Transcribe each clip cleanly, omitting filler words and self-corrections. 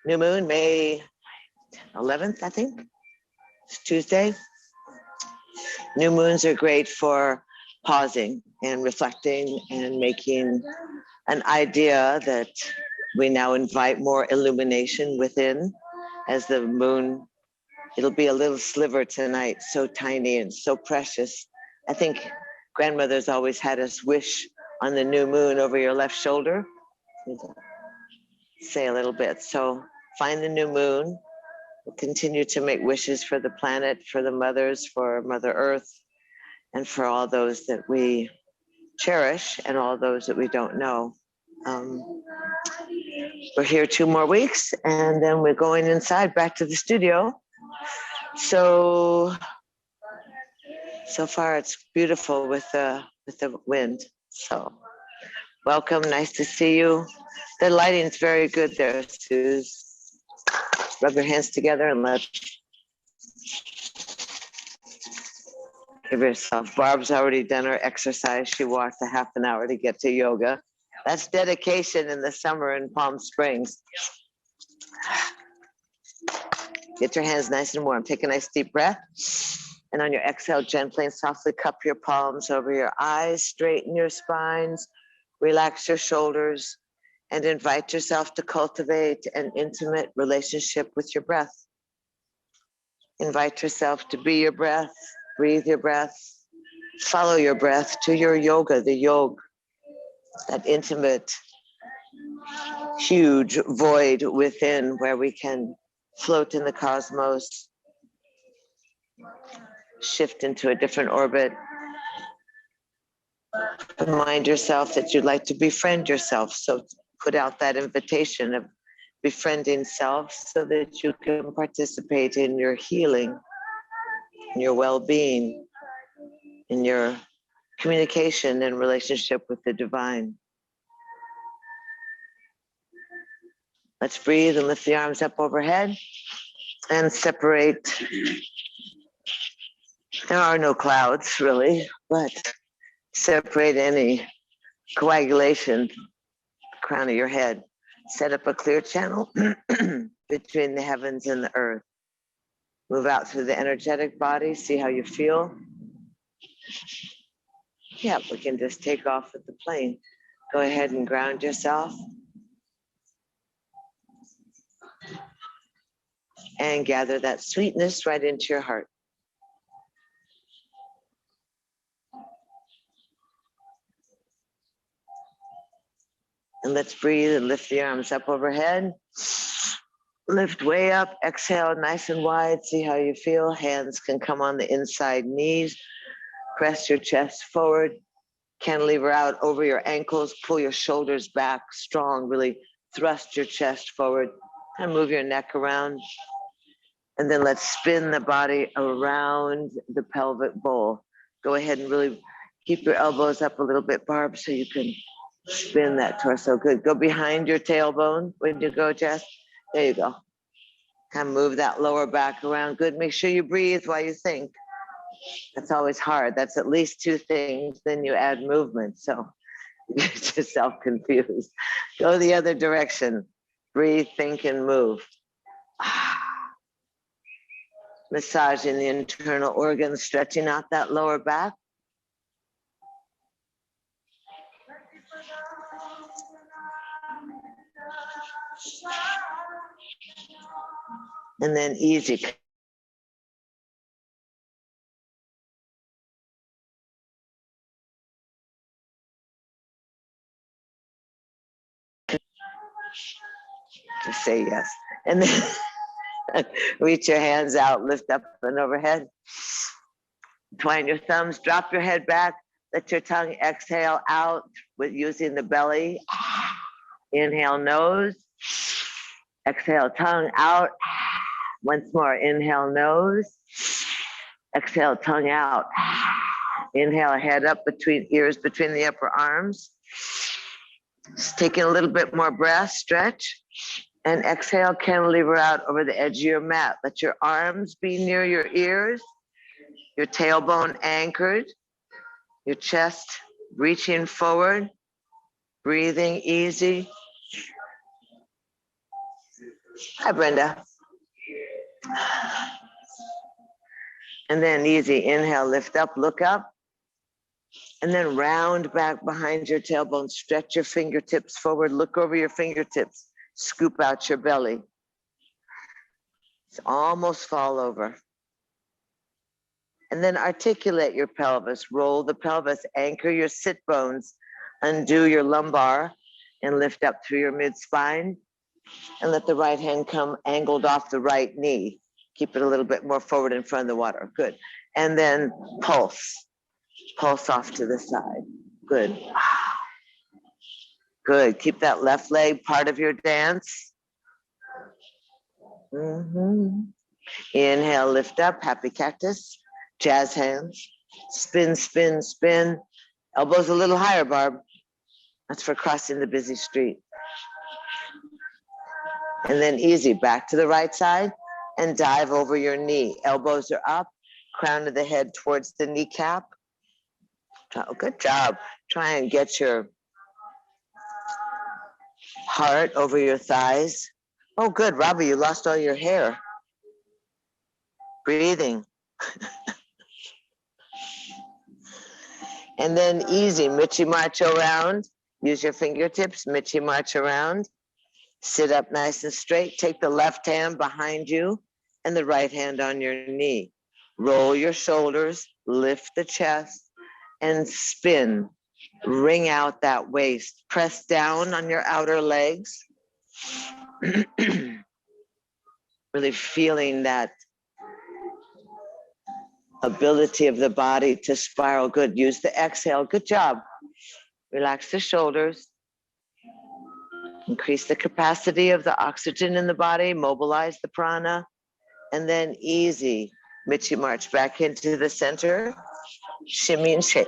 New moon, May 11th, I think. It's Tuesday. New moons are great for pausing and reflecting and making an idea that we now invite more illumination within as the moon. It'll be a little sliver tonight, so tiny and so precious. I think grandmothers always had us wish on the new moon over your left shoulder. Say a little bit. So find the new moon. We'll continue to make wishes for the planet, for the mothers, for Mother Earth, and for all those that we cherish and all those that we don't know. We're here 2 more weeks, and then we're going inside back to the studio. So far it's beautiful with the wind. So welcome, nice to see you. The lighting's very good there, Suze. Rub your hands together and let's give yourself. Barb's already done her exercise. She walked a half an hour to get to yoga. That's dedication in the summer in Palm Springs. Get your hands nice and warm. Take a nice deep breath. And on your exhale, gently and softly cup your palms over your eyes, straighten your spines, relax your shoulders, and invite yourself to cultivate an intimate relationship with your breath. Invite yourself to be your breath, breathe your breath, follow your breath to your yoga, the yog, that intimate, huge void within where we can float in the cosmos, shift into a different orbit. Remind yourself that you'd like to befriend yourself. So put out that invitation of befriending self so that you can participate in your healing, in your well-being, in your communication and relationship with the divine. Let's breathe and lift the arms up overhead and separate. There are no clouds really, but separate any coagulation, crown of your head. Set up a clear channel between the heavens and the earth. Move out through the energetic body, see how you feel. Yeah, we can just take off with the plane. Go ahead and ground yourself. And gather that sweetness right into your heart. And let's breathe and lift the arms up overhead. Lift way up, exhale nice and wide, see how you feel. Hands can come on the inside knees. Press your chest forward. Cantilever out over your ankles. Pull your shoulders back strong. Really thrust your chest forward. And move your neck around. And then let's spin the body around the pelvic bowl. Go ahead and really keep your elbows up a little bit, Barb, so you can spin that torso. Good. Go behind your tailbone when you go, Jess. There you go. Kind of move that lower back around. Good. Make sure you breathe while you think. That's always hard. That's at least 2 things. Then you add movement. So you get yourself confused. Go the other direction. Breathe, think, and move. Massaging the internal organs, stretching out that lower back. And then easy. Just say yes. And then reach your hands out, lift up and overhead. Twine your thumbs, drop your head back, let your tongue exhale out with using the belly. Inhale nose, exhale tongue out. Once more, inhale nose, exhale tongue out. Inhale head up between ears, between the upper arms. Just taking a little bit more breath, stretch. And exhale, cantilever out over the edge of your mat. Let your arms be near your ears, your tailbone anchored, your chest reaching forward, breathing easy. Hi, Brenda. And then easy, inhale, lift up, look up. And then round back behind your tailbone, stretch your fingertips forward, look over your fingertips, scoop out your belly. It's almost fall over. And then articulate your pelvis, roll the pelvis, anchor your sit bones, undo your lumbar, and lift up through your mid-spine. And let the right hand come angled off the right knee. Keep it a little bit more forward in front of the water. Good. And then pulse. Pulse off to the side. Good. Good. Keep that left leg part of your dance. Inhale, lift up, happy cactus. Jazz hands. Spin, spin, spin. Elbows a little higher, Barb. That's for crossing the busy street. And then easy, back to the right side and dive over your knee. Elbows are up, crown of the head towards the kneecap. Oh, good job. Try and get your heart over your thighs. Oh, good, Robbie, you lost all your hair. Breathing. And then easy, Michi march around. Use your fingertips, Michi march around. Sit up nice and straight. Take the left hand behind you and the right hand on your knee. Roll your shoulders, lift the chest, and spin. Wring out that waist. Press down on your outer legs. Really feeling that ability of the body to spiral. Good. Use the exhale. Good job. Relax the shoulders. Increase the capacity of the oxygen in the body. Mobilize the prana. And then easy. Michi march back into the center. Shimmy and shake.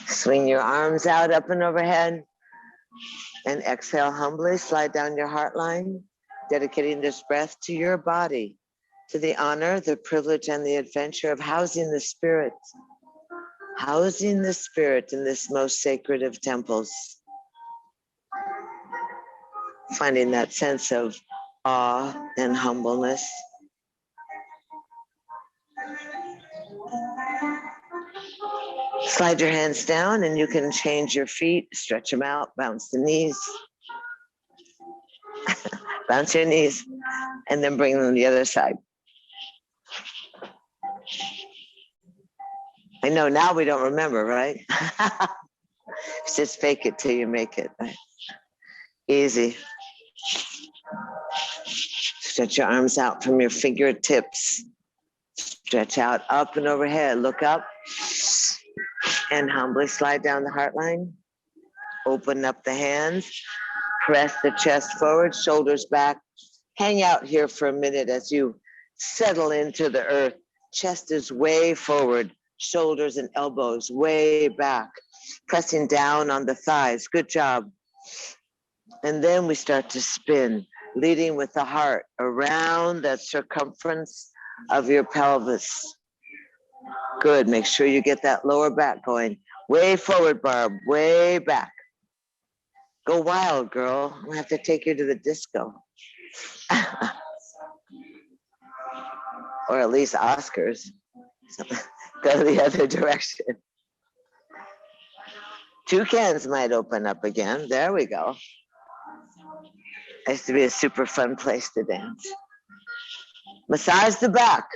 Swing your arms out up and overhead. And exhale humbly. Slide down your heart line. Dedicating this breath to your body, to the honor, the privilege, and the adventure of housing the spirit in this most sacred of temples. Finding that sense of awe and humbleness. Slide your hands down and you can change your feet, stretch them out, bounce the knees. Bounce your knees and then bring them to the other side. I know now we don't remember, right? Just fake it till you make it. Right? Easy. Stretch your arms out from your fingertips. Stretch out up and overhead. Look up and humbly slide down the heart line. Open up the hands. Press the chest forward, shoulders back. Hang out here for a minute as you settle into the earth. Chest is way forward, shoulders and elbows way back. Pressing down on the thighs. Good job. And then we start to spin, leading with the heart around that circumference of your pelvis. Good. Make sure you get that lower back going. Way forward, Barb. Way back. Go wild, girl. I'm gonna have to take you to the disco. Or at least Oscars. Go the other direction. Toucans might open up again. There we go. It used to be a super fun place to dance. Massage the back.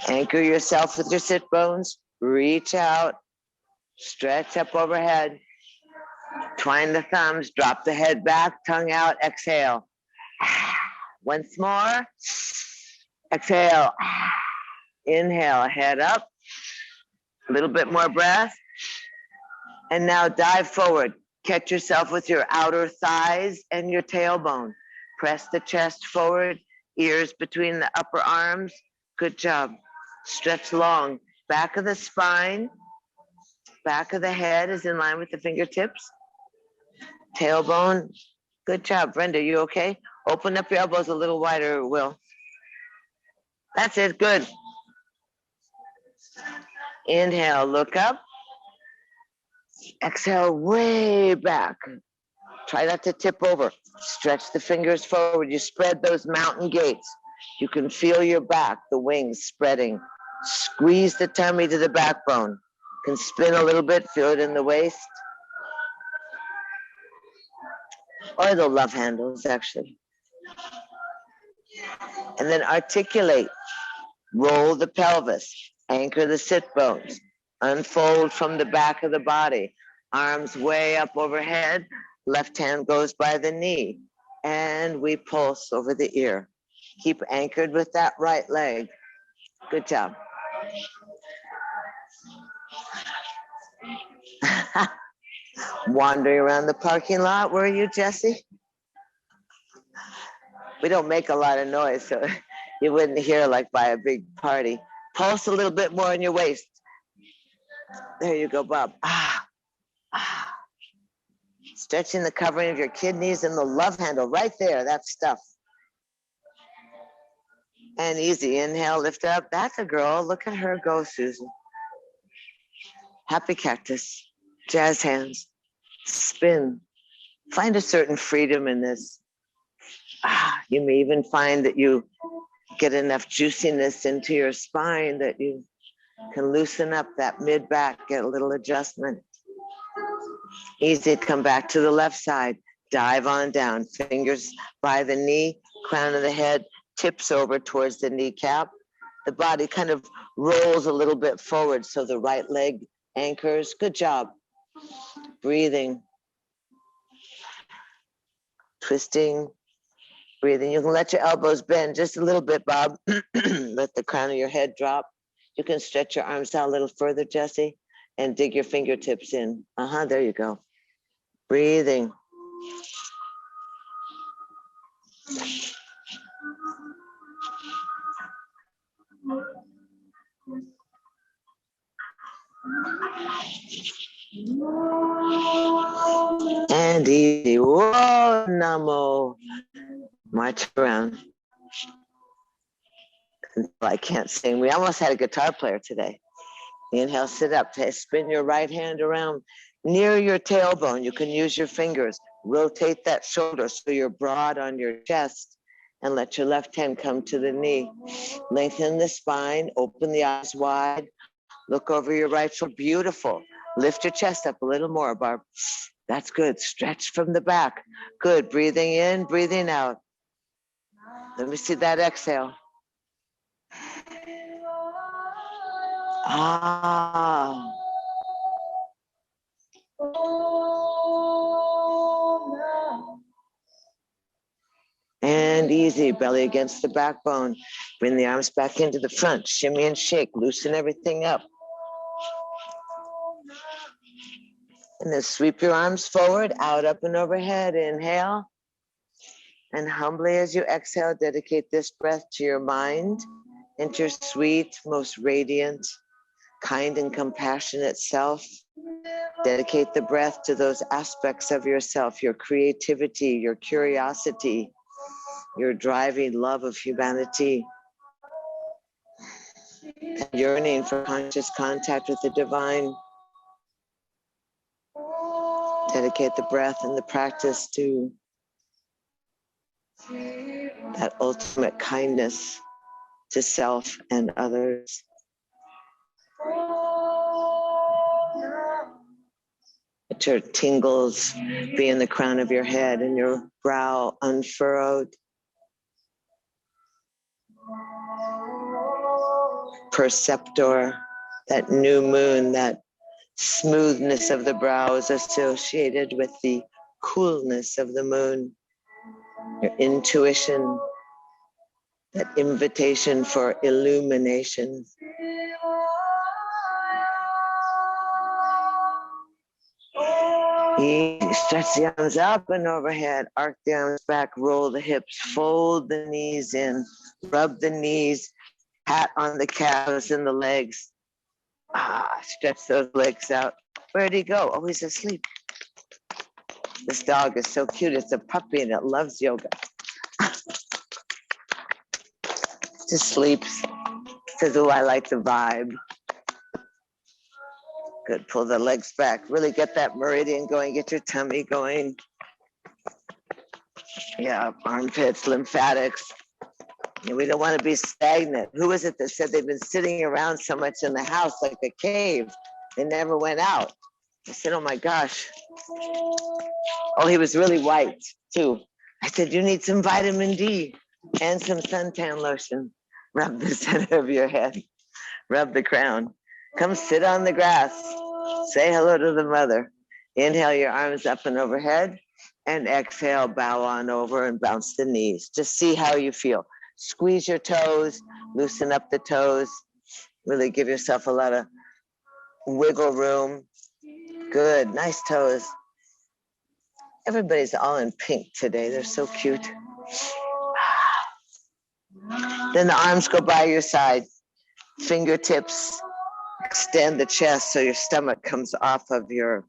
Anchor yourself with your sit bones. Reach out. Stretch up overhead. Twine the thumbs. Drop the head back. Tongue out. Exhale. Once more. Exhale. Inhale. Head up. A little bit more breath. And now dive forward. Catch yourself with your outer thighs and your tailbone. Press the chest forward. Ears between the upper arms. Good job. Stretch long. Back of the spine. Back of the head is in line with the fingertips. Tailbone. Good job. Brenda, you okay? Open up your elbows a little wider, Will. That's it. Good. Inhale, look up. Exhale, way back. Try not to tip over. Stretch the fingers forward. You spread those mountain gates. You can feel your back, the wings spreading. Squeeze the tummy to the backbone. Can spin a little bit, feel it in the waist. Or the love handles, actually. And then articulate. Roll the pelvis. Anchor the sit bones. Unfold from the back of the body. Arms way up overhead. Left hand goes by the knee. And we pulse over the ear. Keep anchored with that right leg. Good job. Wandering around the parking lot, were you, Jesse? We don't make a lot of noise, so you wouldn't hear like by a big party. Pulse a little bit more in your waist. There you go, Bob. Stretching the covering of your kidneys and the love handle right there, that stuff. And easy, inhale, lift up. That's a girl, look at her go, Susan. Happy cactus, jazz hands, spin. Find a certain freedom in this. You may even find that you get enough juiciness into your spine that you can loosen up that mid-back, get a little adjustment. Easy, come back to the left side. Dive on down, fingers by the knee, crown of the head tips over towards the kneecap. The body kind of rolls a little bit forward so the right leg anchors. Good job. Breathing. Twisting. Breathing. You can let your elbows bend just a little bit, Bob. Let the crown of your head drop. You can stretch your arms out a little further, Jesse, and dig your fingertips in. There you go. Breathing. And easy. Whoa, Namo. March around. I can't sing. We almost had a guitar player today. Inhale, sit up. Spin your right hand around near your tailbone. You can use your fingers. Rotate that shoulder so you're broad on your chest, and let your left hand come to the knee. Lengthen the spine. Open the eyes wide. Look over your right shoulder. Beautiful. Lift your chest up a little more, Barb. That's good. Stretch from the back. Good. Breathing in, breathing out. Let me see that exhale. And easy, belly against the backbone. Bring the arms back into the front. Shimmy and shake. Loosen everything up. And then sweep your arms forward, out, up, and overhead. Inhale. And humbly as you exhale, dedicate this breath to your mind and to your sweet, most radiant, kind and compassionate self. Dedicate the breath to those aspects of yourself, your creativity, your curiosity, your driving love of humanity, yearning for conscious contact with the divine. Dedicate the breath and the practice to that ultimate kindness to self and others. Let your tingles be in the crown of your head and your brow unfurrowed. Perceptor, that new moon, that smoothness of the brow is associated with the coolness of the moon. Your intuition, that invitation for illumination. Stretch the arms up and overhead, arc the arms back, roll the hips, fold the knees in, rub the knees, pat on the calves and the legs. Stretch those legs out. Where'd he go? Oh, he's asleep. This dog is so cute. It's a puppy and it loves yoga. Just sleeps. Says, oh, I like the vibe. Good. Pull the legs back. Really get that meridian going. Get your tummy going. Yeah, armpits, lymphatics. We don't want to be stagnant. Who was it that said they've been sitting around so much in the house like a cave? They never went out. I said, oh my gosh. Oh, he was really white too. I said, you need some vitamin D and some suntan lotion. Rub the center of your head. Rub the crown. Come sit on the grass. Say hello to the mother. Inhale your arms up and overhead, and exhale, bow on over and bounce the knees. Just see how you feel. Squeeze your toes, loosen up the toes. Really give yourself a lot of wiggle room. Good, nice toes. Everybody's all in pink today. They're so cute. Then the arms go by your side. Fingertips, extend the chest so your stomach comes off of your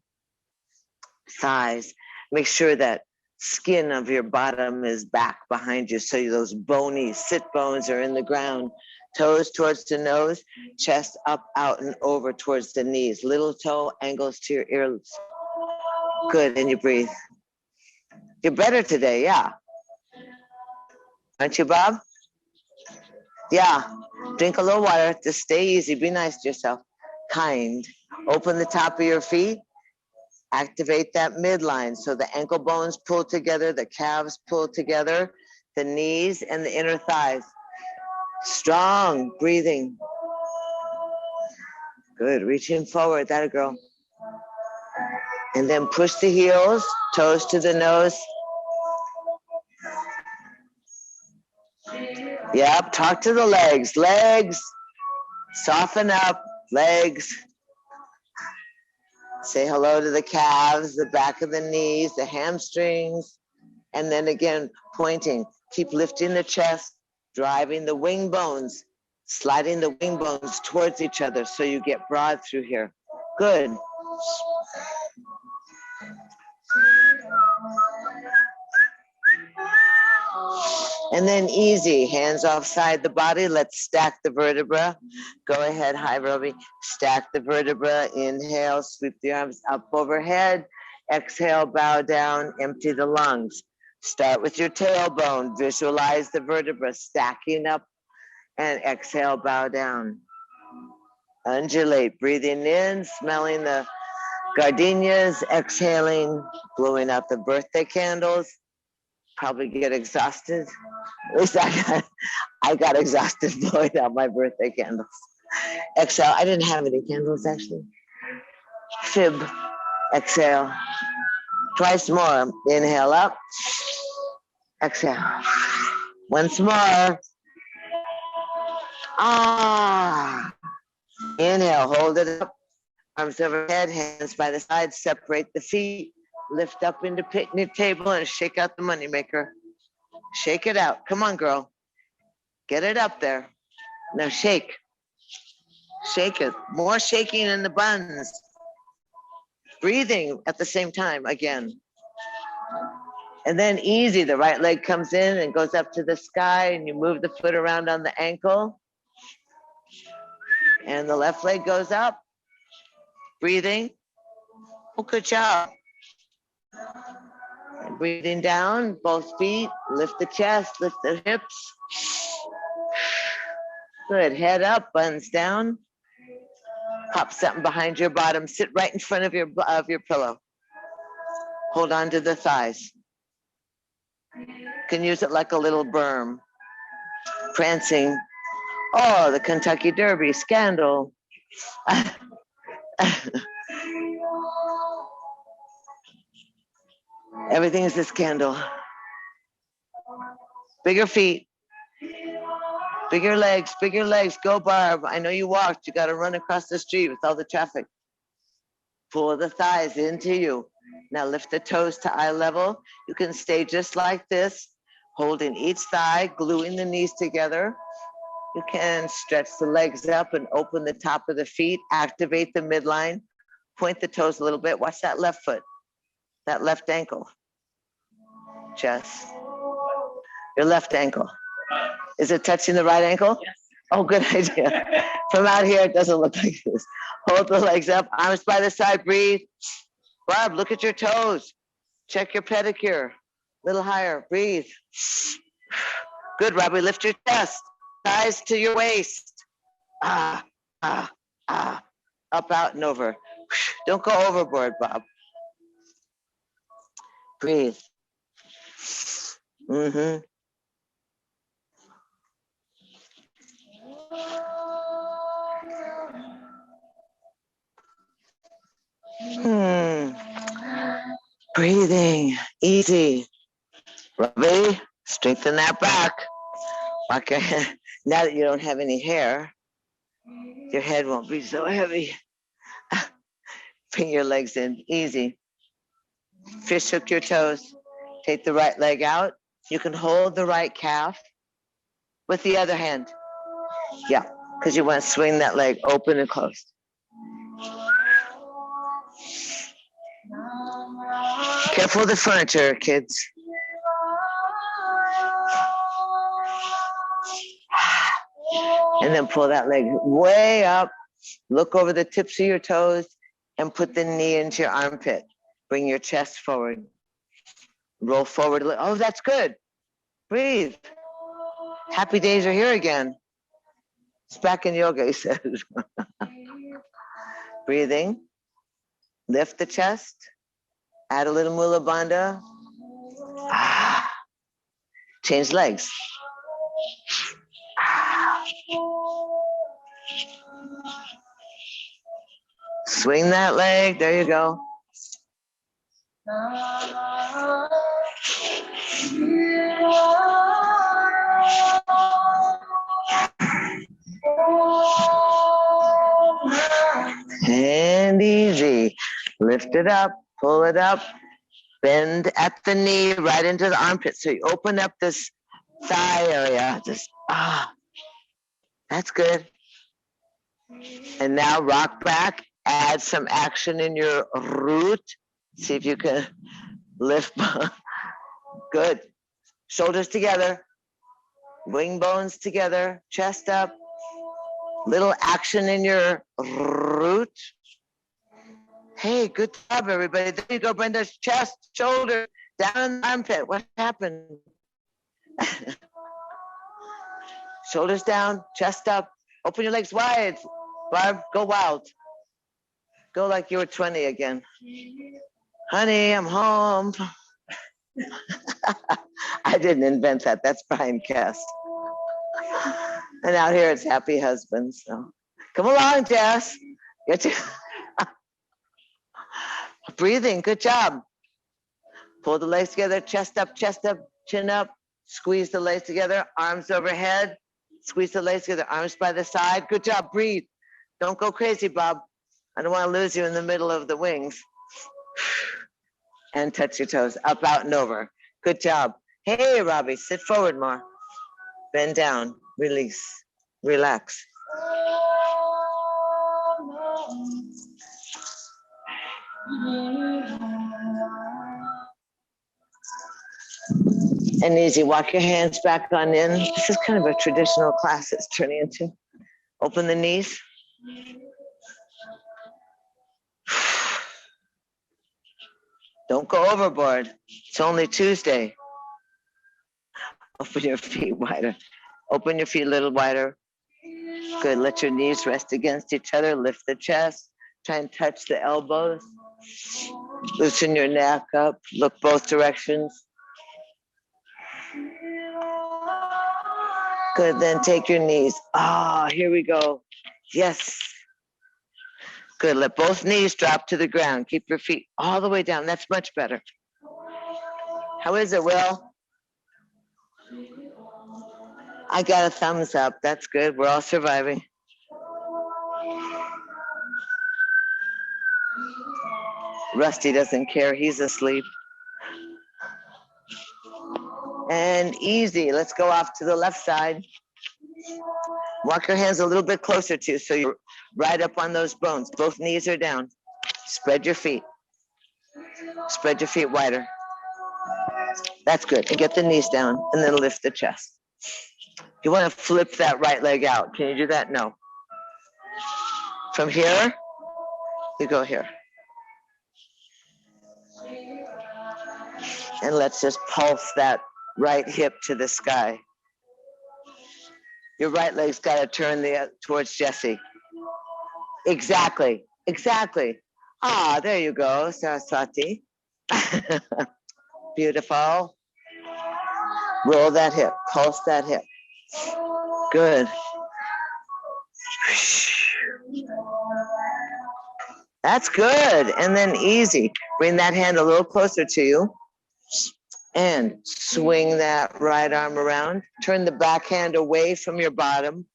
thighs. Make sure that skin of your bottom is back behind you so those bony sit bones are in the ground. Toes towards the nose, chest up, out, and over towards the knees. Little toe angles to your ears. Good, and you breathe. You're better today, yeah. Aren't you, Bob? Yeah. Drink a little water. Just stay easy. Be nice to yourself. Kind. Open the top of your feet. Activate that midline so the ankle bones pull together, the calves pull together, the knees and the inner thighs. Strong breathing. Good. Reaching forward. That a girl. And then push the heels, toes to the nose. Yep. Talk to the legs. Legs. Soften up. Legs. Say hello to the calves, the back of the knees, the hamstrings, and then again, pointing. Keep lifting the chest, driving the wing bones, sliding the wing bones towards each other so you get broad through here. Good. And then easy, hands offside the body. Let's stack the vertebra. Go ahead, hi, Roby. Stack the vertebra. Inhale, sweep the arms up overhead. Exhale, bow down, empty the lungs. Start with your tailbone. Visualize the vertebra stacking up, and exhale, bow down. Undulate, breathing in, smelling the gardenias, exhaling, blowing out the birthday candles. Probably get exhausted. At least I got exhausted blowing out my birthday candles. Exhale. I didn't have any candles actually. Fib. Exhale. Twice more. Inhale up. Exhale. Once more. Ah. Inhale. Hold it up. Arms overhead. Hands by the side. Separate the feet. Lift up into picnic table and shake out the moneymaker. Shake it out. Come on, girl. Get it up there. Now shake. Shake it. More shaking in the buns. Breathing at the same time again. And then easy. The right leg comes in and goes up to the sky, and you move the foot around on the ankle. And the left leg goes up. Breathing. Oh, good job. Breathing down, both feet, lift the chest, lift the hips. Good, head up, buns down. Pop something behind your bottom, sit right in front of your pillow. Hold on to the thighs. Can use it like a little berm. Prancing. Oh, the Kentucky Derby, scandal. Everything is a scandal. Bigger feet. Bigger legs, go Barb. I know you walked, you gotta run across the street with all the traffic. Pull the thighs into you. Now lift the toes to eye level. You can stay just like this, holding each thigh, gluing the knees together. You can stretch the legs up and open the top of the feet, activate the midline, point the toes a little bit. Watch that left foot, that left ankle. Chest. Your left ankle. Is it touching the right ankle? Yes. Oh, good idea. From out here, it doesn't look like this. Hold the legs up, arms by the side, breathe. Barb, look at your toes. Check your pedicure. A little higher, breathe. Good, Robbie, lift your chest. Thighs to your waist. Ah, ah, ah. Up, out, and over. Don't go overboard, Bob. Breathe. Mm-hmm. Breathing, easy. Robbie, strengthen that back. Okay. Now that you don't have any hair, your head won't be so heavy. Bring your legs in, easy. Fish hook your toes. Take the right leg out. You can hold the right calf with the other hand. Yeah, because you want to swing that leg open and closed. Careful of the furniture, kids. And then pull that leg way up. Look over the tips of your toes and put the knee into your armpit. Bring your chest forward. Roll forward. Oh, that's good. Breathe. Happy days are here again. It's back in yoga, he says. Breathing. Lift the chest. Add a little Mula Bandha. Ah. Change legs. Ah. Swing that leg. There you go. And easy. Lift it up, pull it up, bend at the knee right into the armpit. So you open up this thigh area. Just, that's good. And now rock back, add some action in your root. See if you can lift. Good. Shoulders together, wing bones together, chest up. Little action in your root. Hey, good job, everybody. There you go, Brenda. Chest, shoulder, down in the armpit. What happened? Shoulders down, chest up. Open your legs wide. Barb, go wild. Go like you were 20 again. Honey, I'm home. I didn't invent that. That's Brian Cast. And out here it's happy husbands. So come along, Jess. Breathing, good job. Pull the legs together, chest up, chin up. Squeeze the legs together, arms overhead. Squeeze the legs together, arms by the side. Good job, breathe. Don't go crazy, Bob. I don't want to lose you in the middle of the wings. And touch your toes, up, out, and over. Good job. Hey, Robbie, sit forward more. Bend down, release, relax. And easy, walk your hands back on in. This is kind of a traditional class it's turning into. Open the knees. Don't go overboard. It's only Tuesday. Open your feet wider. Open your feet a little wider. Good, let your knees rest against each other. Lift the chest. Try and touch the elbows. Loosen your neck up. Look both directions. Good, then take your knees. Here we go. Yes. Good, let both knees drop to the ground. Keep your feet all the way down. That's much better. How is it, Will? I got a thumbs up. That's good. We're all surviving. Rusty doesn't care. He's asleep. And easy. Let's go off to the left side. Walk your hands a little bit closer to you so you're right up on those bones. Both knees are down. Spread your feet. Spread your feet wider. That's good. And get the knees down and then lift the chest. You want to flip that right leg out. Can you do that? No. From here, you go here. And let's just pulse that right hip to the sky. Your right leg's got to turn towards Jesse. Exactly. Exactly. Ah, there you go, Saraswati. Beautiful. Roll that hip. Pulse that hip. Good. That's good. And then easy. Bring that hand a little closer to you. And swing that right arm around. Turn the back hand away from your bottom.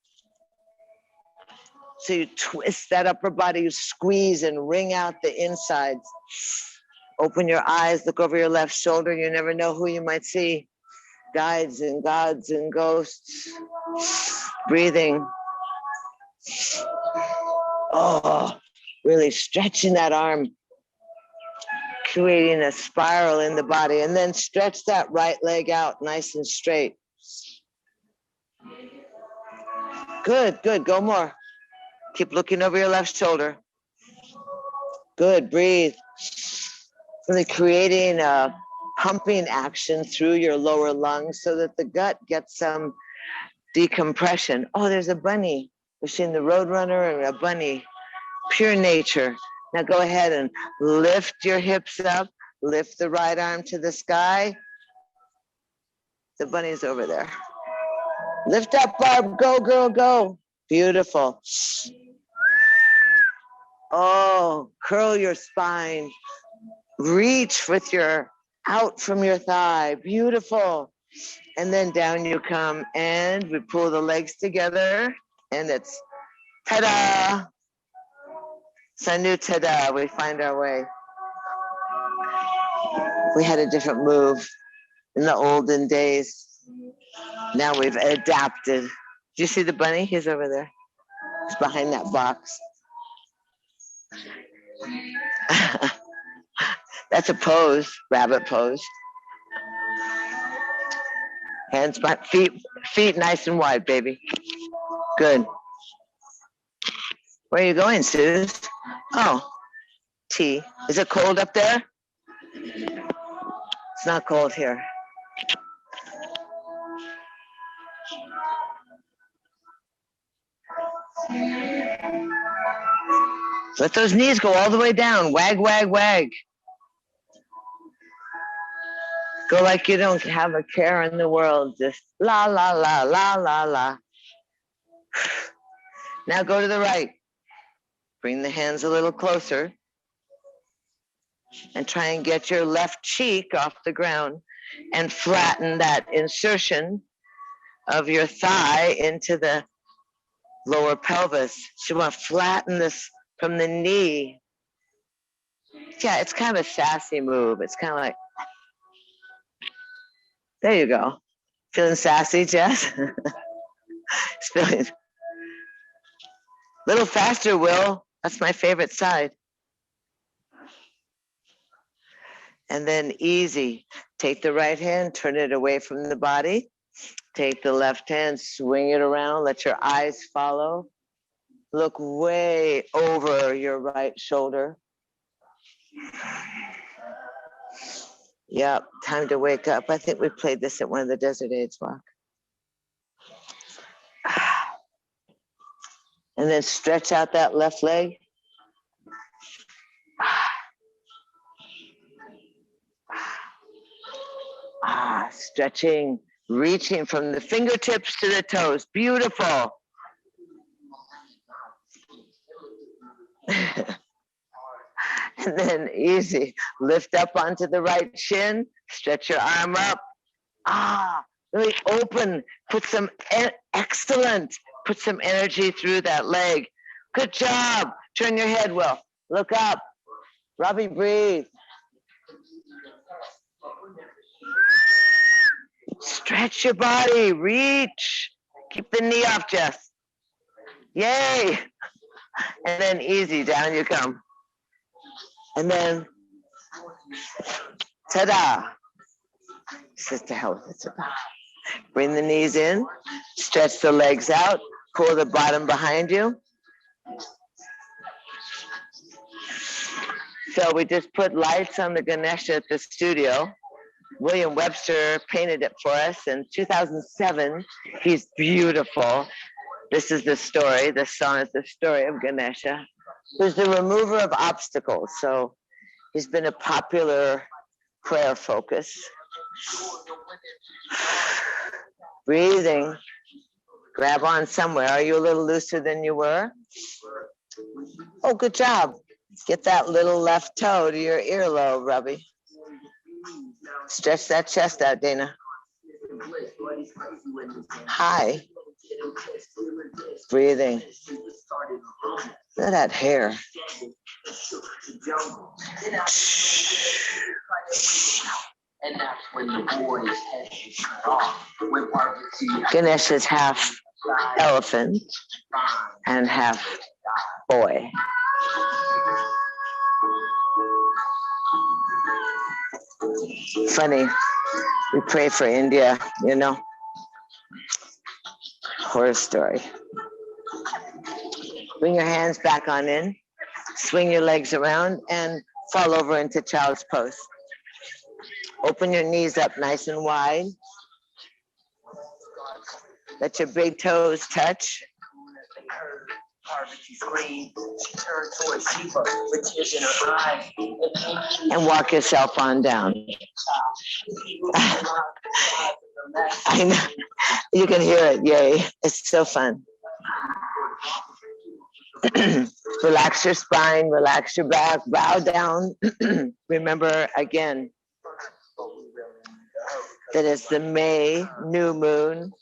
So you twist that upper body, you squeeze and wring out the insides. Open your eyes, look over your left shoulder. You never know who you might see. Guides and gods and ghosts. Breathing. Oh, really stretching that arm. Creating a spiral in the body, and then stretch that right leg out nice and straight. Good, good, go more. Keep looking over your left shoulder. Good, breathe. Really creating a pumping action through your lower lungs so that the gut gets some decompression. Oh, there's a bunny. We've seen the roadrunner and a bunny. Pure nature. Now go ahead and lift your hips up. Lift the right arm to the sky. The bunny's over there. Lift up, Barb. Go, girl, go. Beautiful. Oh, curl your spine. Reach with your out from your thigh. Beautiful. And then down you come, and we pull the legs together, and it's ta-da. Sanu tada, we find our way. We had a different move in the olden days. Now we've adapted. Do you see the bunny? He's over there. He's behind that box. That's a pose, rabbit pose. Hands, feet nice and wide, baby. Good. Where are you going, Suze? Oh, tea. Is it cold up there? It's not cold here. Let those knees go all the way down. Wag, wag, wag. Go like you don't have a care in the world. Just la, la, la, la, la, la. Now go to the right. Bring the hands a little closer. And try and get your left cheek off the ground and flatten that insertion of your thigh into the lower pelvis. So you want to flatten this from the knee. Yeah, it's kind of a sassy move. It's kind of like, there you go. Feeling sassy, Jess? It's feeling a little faster, Will. That's my favorite side. And then easy. Take the right hand, turn it away from the body. Take the left hand, swing it around, let your eyes follow. Look way over your right shoulder. Yep, time to wake up. I think we played this at one of the Desert Aids walk. And then stretch out that left leg. Stretching, reaching from the fingertips to the toes. Beautiful. And then easy, lift up onto the right shin, stretch your arm up. Really open, put some, excellent. Put some energy through that leg. Good job. Turn your head, Will. Look up. Robbie, breathe. Stretch your body, reach. Keep the knee off, Jess. Yay. And then easy, down you come. And then, ta-da. Says to hell with it. Bring the knees in, Stretch the legs out, pull the bottom behind you. So we just put lights on the Ganesha at the studio. William Webster painted it for us in 2007. He's beautiful. This is the story. This song is the story of Ganesha, who's the remover of obstacles. So he's been a popular prayer focus. Breathing. Grab on somewhere. Are you a little looser than you were? Oh, good job. Get that little left toe to your earlobe, Robbie. Stretch that chest out, Dana. Hi. Breathing. Look at that hair. Ganesh is half elephant and half boy. Funny, we pray for India, you know. Horror story. Bring your hands back on in, swing your legs around and fall over into child's pose. Open your knees up nice and wide. Let your big toes touch. And walk yourself on down. I know. You can hear it, yay. It's so fun. Relax your spine, relax your back, bow down. Remember again that it's the May new moon.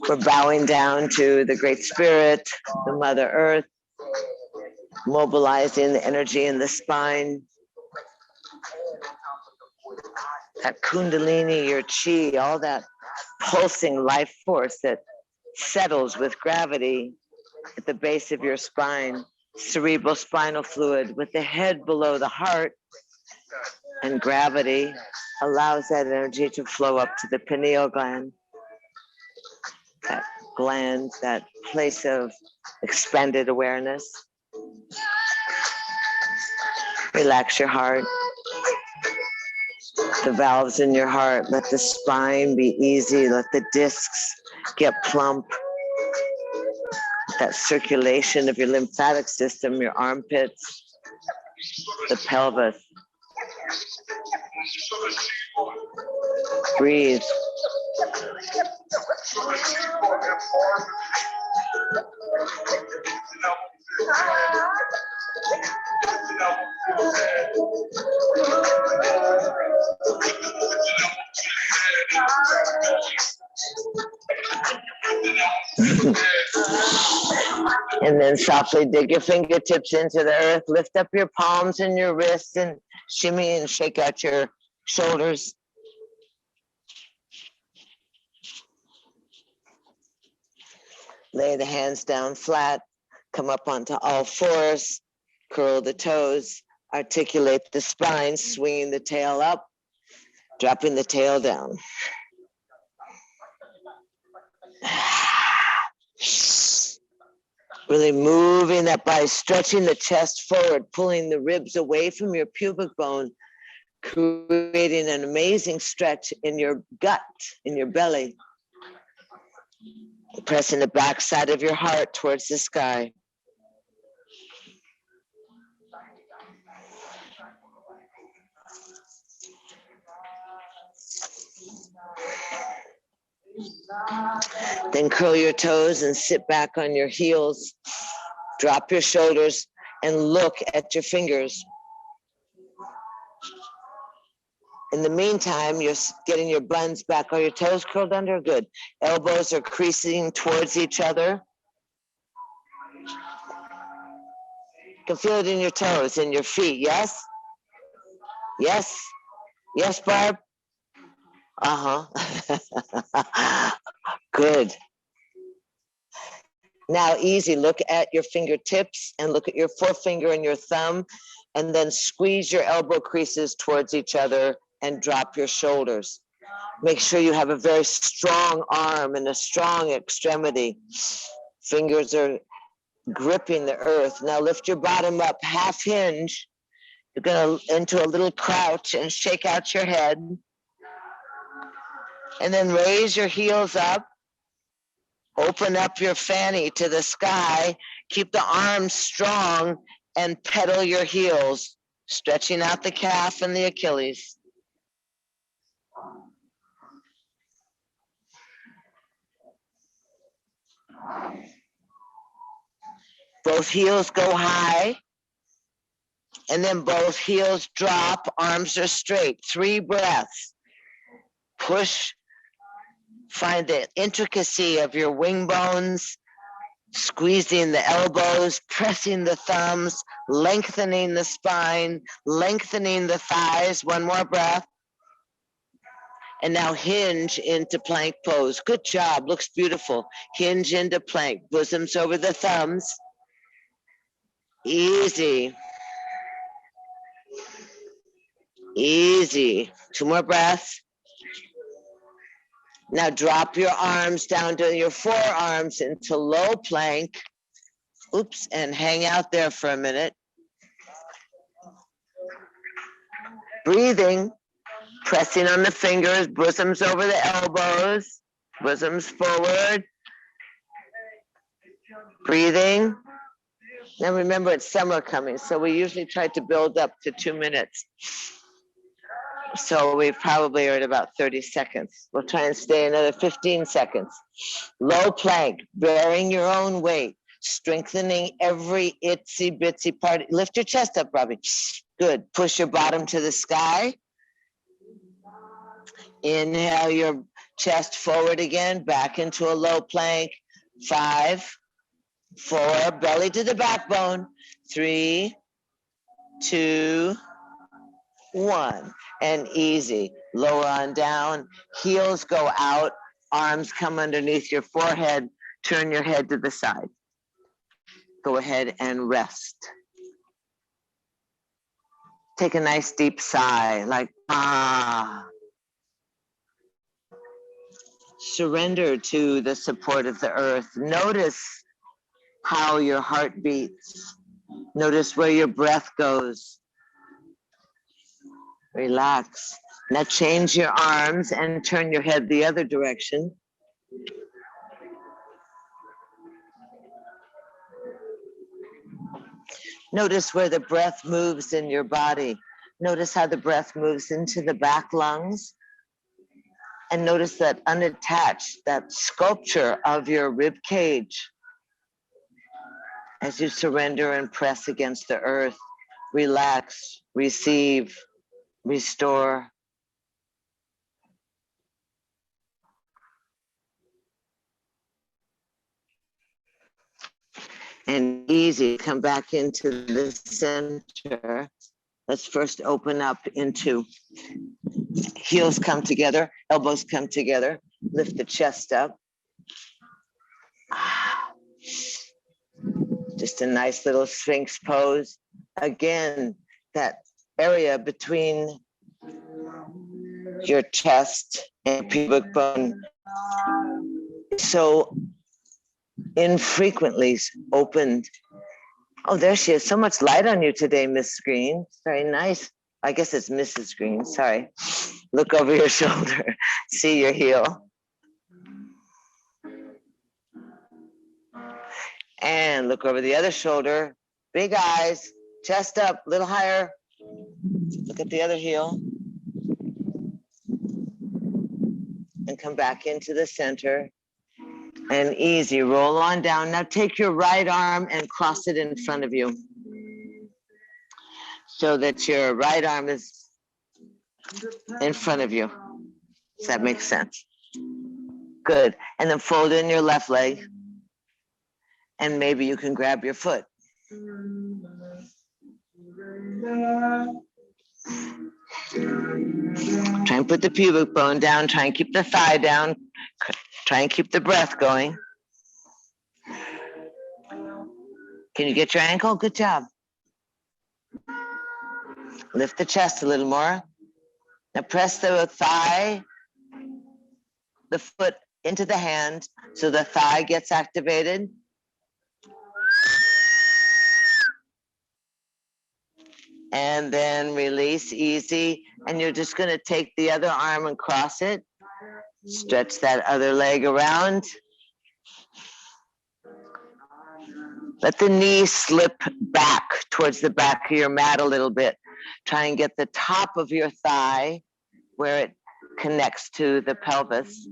We're bowing down to the Great Spirit, the Mother Earth, mobilizing the energy in the spine. That Kundalini, your chi, all that pulsing life force that settles with gravity at the base of your spine, cerebral spinal fluid with the head below the heart, and gravity allows that energy to flow up to the pineal gland, that place of expanded awareness. Relax your heart, the valves in your heart. Let the spine be easy. Let the discs get plump. That circulation of your lymphatic system, your armpits, the pelvis. Breathe. And then softly dig your fingertips into the earth. Lift up your palms and your wrists and shimmy and shake out your shoulders. Lay the hands down flat. Come up onto all fours. Curl the toes. Articulate the spine, swinging the tail up, dropping the tail down. Really moving that body, stretching the chest forward, pulling the ribs away from your pubic bone, creating an amazing stretch in your gut, in your belly. Pressing the backside of your heart towards the sky. Then curl your toes and sit back on your heels. Drop your shoulders and look at your fingers. In the meantime, you're getting your buns back. Are your toes curled under? Good. Elbows are creasing towards each other. You can feel it in your toes, in your feet. Yes? Yes? Yes, Barb? Good. Now easy, look at your fingertips and look at your forefinger and your thumb, and then squeeze your elbow creases towards each other and drop your shoulders. Make sure you have a very strong arm and a strong extremity. Fingers are gripping the earth. Now lift your bottom up, half hinge. You're going to into a little crouch and shake out your head. And then raise your heels up. Open up your fanny to the sky. Keep the arms strong and pedal your heels, stretching out the calf and the Achilles. Both heels go high, and then both heels drop, arms are straight. 3 breaths. Push, find the intricacy of your wing bones, squeezing the elbows, pressing the thumbs, lengthening the spine, lengthening the thighs. 1 more breath. And now hinge into plank pose. Good job, looks beautiful. Hinge into plank, bosoms over the thumbs. Easy. Easy. 2 more breaths. Now drop your arms down to your forearms into low plank. Oops, and hang out there for a minute. Breathing, pressing on the fingers, bosoms over the elbows, bosoms forward. Breathing. Now remember, it's summer coming, so we usually try to build up to 2 minutes. So we probably are at about 30 seconds. We'll try and stay another 15 seconds. Low plank, bearing your own weight, strengthening every itsy bitsy part. Lift your chest up, Robbie. Good. Push your bottom to the sky. Inhale your chest forward again, back into a low plank. 5, 4, belly to the backbone. 3, 2, 1. And easy. Lower on down. Heels go out. Arms come underneath your forehead. Turn your head to the side. Go ahead and rest. Take a nice deep sigh, like ah. Surrender to the support of the earth. Notice how your heart beats. Notice where your breath goes. Relax. Now change your arms and turn your head the other direction. Notice where the breath moves in your body. Notice how the breath moves into the back lungs. And notice that unattached, that sculpture of your rib cage. As you surrender and press against the earth, relax, receive, restore. And easy, come back into the center. Let's first open up into heels come together, elbows come together, lift the chest up. Just a nice little Sphinx pose. Again, that area between your chest and pubic bone so infrequently opened. Oh, there she is. So much light on you today, Miss Green. Very nice. I guess it's Mrs. Green. Sorry. Look over your shoulder. See your heel. And look over the other shoulder. Big eyes. Chest up. A little higher. Look at the other heel. And come back into the center. And easy, roll on down. Now take your right arm and cross it in front of you so that your right arm is in front of you. Does that make sense? Good. And then fold in your left leg. And maybe you can grab your foot. Try and put the pubic bone down. Try and keep the thigh down. Try and keep the breath going. Can you get your ankle? Good job. Lift the chest a little more. Now press the thigh the foot into the hand so the thigh gets activated. And then release easy. And you're just going to take the other arm and cross it. Stretch that other leg around. Let the knee slip back towards the back of your mat a little bit. Try and get the top of your thigh where it connects to the pelvis.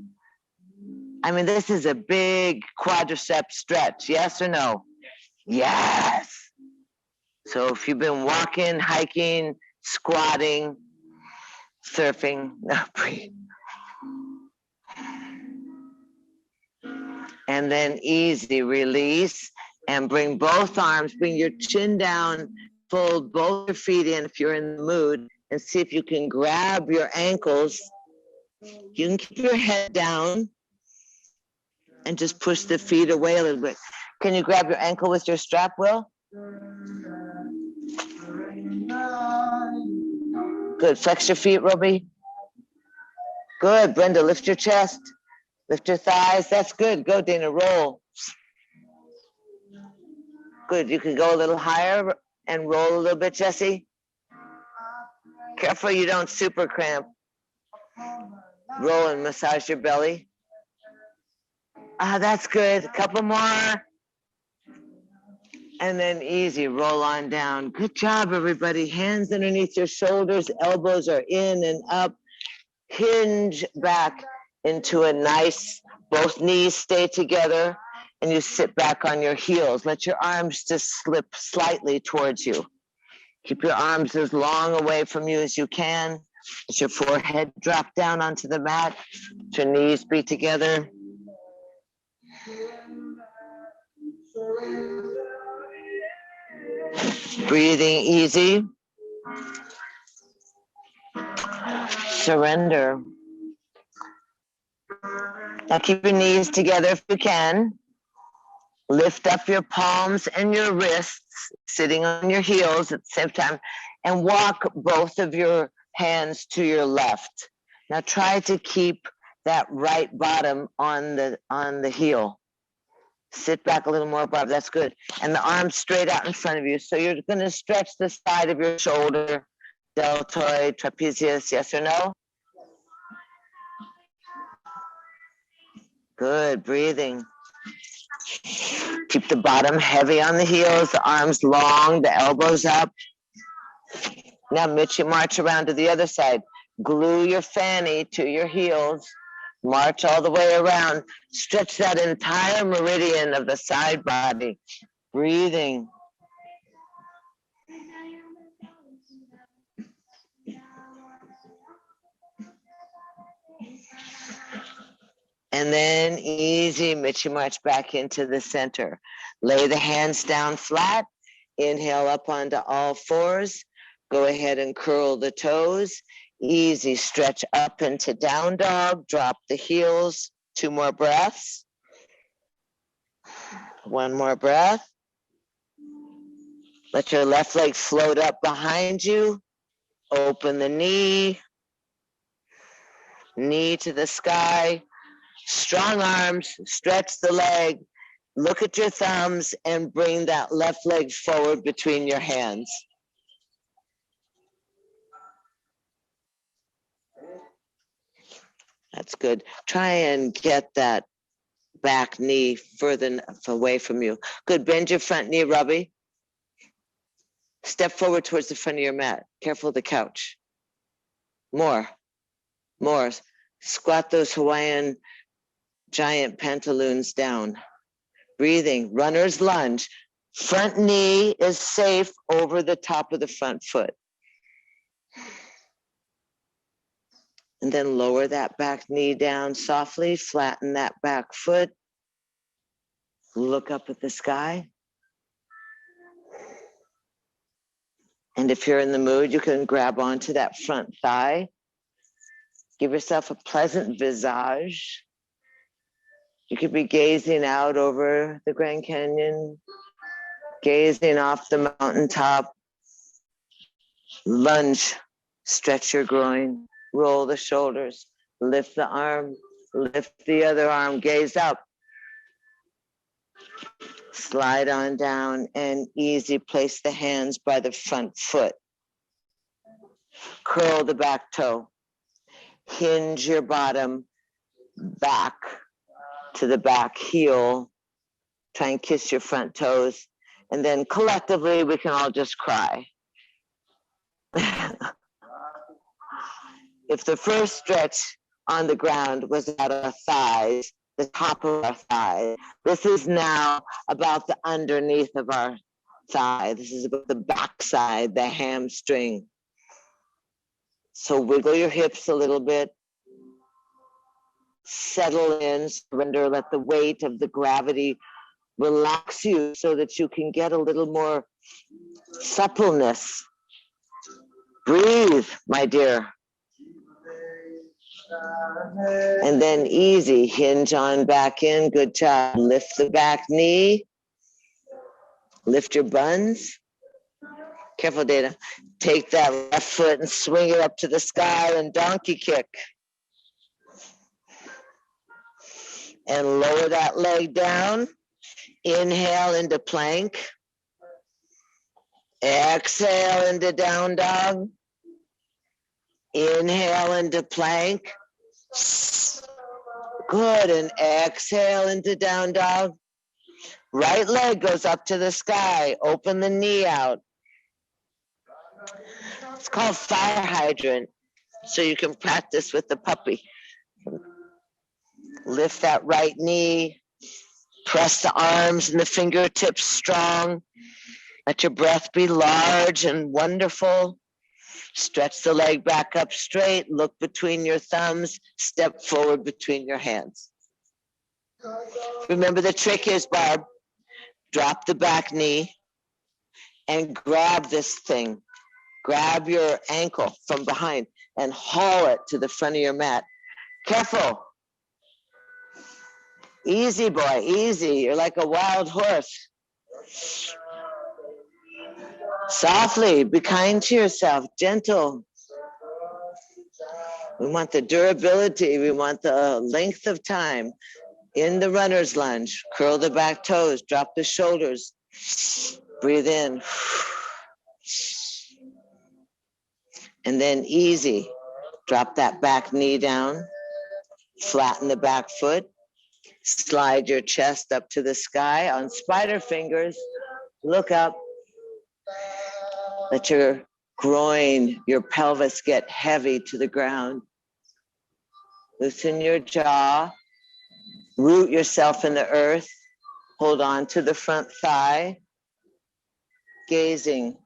I mean, this is a big quadricep stretch. Yes or no? Yes. So if you've been walking, hiking, squatting, surfing, now breathe. And then easy release and bring both arms, bring your chin down, fold both your feet in if you're in the mood, and see if you can grab your ankles. You can keep your head down and just push the feet away a little bit. Can you grab your ankle with your strap, Will? Good. Flex your feet, Robbie. Good. Brenda, lift your chest. Lift your thighs. That's good. Go, Dana. Roll. Good. You can go a little higher and roll a little bit, Jesse. Careful you don't super cramp. Roll and massage your belly. That's good. A couple more. And then easy, roll on down. Good job, everybody. Hands underneath your shoulders, elbows are in and up. Hinge back into a nice, both knees stay together, and you sit back on your heels. Let your arms just slip slightly towards you. Keep your arms as long away from you as you can. Let your forehead drop down onto the mat. Let your knees be together. Breathing easy. Surrender. Now keep your knees together if you can. Lift up your palms and your wrists, sitting on your heels at the same time, and walk both of your hands to your left. Now try to keep that right bottom on the heel. Sit back a little more, Bob. That's good. And the arms straight out in front of you. So you're going to stretch the side of your shoulder, deltoid, trapezius, yes or no? Good. Breathing. Keep the bottom heavy on the heels, the arms long, the elbows up. Now march around to the other side. Glue your fanny to your heels. March all the way around. Stretch that entire meridian of the side body. Breathing. And then easy, Mitchy march back into the center. Lay the hands down flat. Inhale up onto all fours. Go ahead and curl the toes. Easy, stretch up into down dog. Drop the heels. 2 more breaths. 1 more breath. Let your left leg float up behind you. Open the knee. Knee to the sky. Strong arms, stretch the leg. Look at your thumbs and bring that left leg forward between your hands. That's good. Try and get that back knee further away from you. Good. Bend your front knee, Robbie. Step forward towards the front of your mat. Careful of the couch. More. Squat those Hawaiian giant pantaloons down. Breathing. Runner's lunge. Front knee is safe over the top of the front foot. And then lower that back knee down softly, flatten that back foot. Look up at the sky. And if you're in the mood, you can grab onto that front thigh. Give yourself a pleasant visage. You could be gazing out over the Grand Canyon, gazing off the mountaintop. Lunge, stretch your groin. Roll the shoulders, lift the arm, Lift the other arm, gaze up. Slide on down and easy. Place the hands by the front foot. Curl the back toe. Hinge your bottom back to the back heel. Try and kiss your front toes. And then collectively, we can all just cry. If the first stretch on the ground was at our thighs, the top of our thigh, this is now about the underneath of our thigh. This is about the backside, the hamstring. So wiggle your hips a little bit. Settle in, surrender, let the weight of the gravity relax you so that you can get a little more suppleness. Breathe, my dear. And then easy, hinge on back in, good job. Lift the back knee. Lift your buns. Careful, Dana. Take that left foot and swing it up to the sky and donkey kick. And lower that leg down. Inhale into plank. Exhale into down dog. Inhale into plank. Good, and exhale into down dog. Right leg goes up to the sky. Open the knee out. It's called fire hydrant, so you can practice with the puppy. Lift that right knee. Press the arms and the fingertips strong. Let your breath be large and wonderful. Stretch the leg back up straight. Look between your thumbs. Step forward between your hands. Remember, the trick is, Barb, drop the back knee and grab this thing. Grab your ankle from behind and haul it to the front of your mat. Careful. Easy, boy, easy. You're like a wild horse. Softly, be kind to yourself, gentle. We want the durability. We want the length of time. In the runner's lunge, curl the back toes, drop the shoulders. Breathe in. And then easy. Drop that back knee down. Flatten the back foot. Slide your chest up to the sky on spider fingers. Look up. Let your groin, your pelvis get heavy to the ground. Loosen your jaw. Root yourself in the earth. Hold on to the front thigh. Gazing.